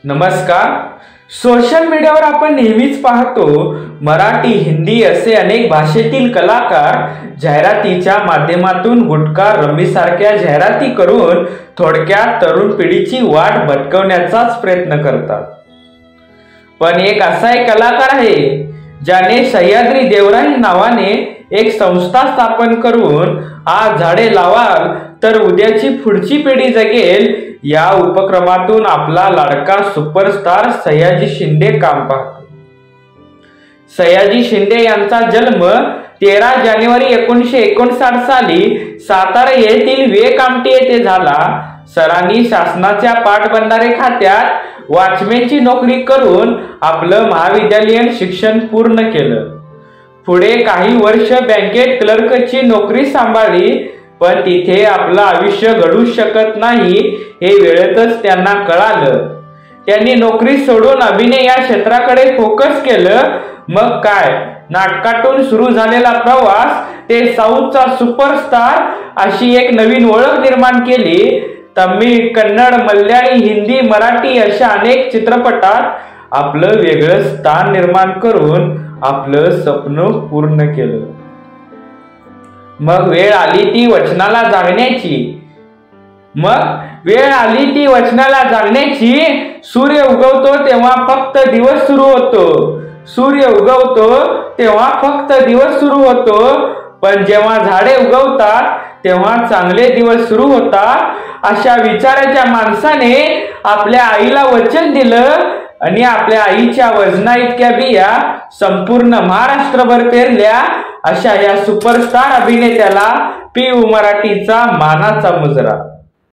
नमस्कार। सोशल मीडियावर आपण नेहमीच पाहतो मराठी, हिंदी असे अनेक भाषेतील कलाकार जाहिरातीच्या माध्यमातून गुटखा, रमी सारख्या जाहिराती करून थोडक्यात तरुण पिढीची वाट भटकवण्याचाच प्रयत्न करतात। पण एक असा एक कलाकार आहे ज्याने सह्याद्री देवराई नावाने एक संस्था स्थापन करून आज झाडे लावाल तर उद्याची पुढची पिढी जगेल या उपक्रमातून आपला लाडका सुपरस्टार सयाजी शिंदे काम पाहतो। सयाजी शिंदे यांचा जन्म 13 जानेवारी 1959 साली सातारा येथील वेकामटी येथे झाला। सरांनी शासनाच्या पाटबंधारे खात्यात वॉचमॅनची नोकरी करून आपलं महाविद्यालयीन शिक्षण पूर्ण केलं। पुढे काही वर्ष बँकेत क्लर्कची नोकरी सांभाळली, पण तिथे आपलं आयुष्य घडू शकत नाही हे वेळेतच त्यांना कळालं। त्यांनी नोकरी सोडून अभिनय या क्षेत्राकडे फोकस केलं। मग काय, नाटकातून सुरू झालेला प्रवास ते साऊथचा सुपरस्टार अशी एक नवीन ओळख निर्माण केली। तमिळ, कन्नड, मल्याळी, हिंदी, मराठी अशा अनेक चित्रपटात आपलं वेगळं स्थान निर्माण करून आपलं स्वप्न पूर्ण केलं। मग वेळ आली ती वचनाला जागण्याची। सूर्य उगवतो तेव्हा फक्त दिवस सुरू होतो, पण जेव्हा झाडे उगवतात तेव्हा चांगले दिवस सुरू होतात। अशा विचाराच्या माणसाने आपल्या आईला वचन दिलं आणि आपल्या आईच्या वजना इतक्या बिया संपूर्ण महाराष्ट्रभर पेरल्या। अशा या सुपरस्टार अभिनेत्याला PU मराठीचा मानाचा मुजरा।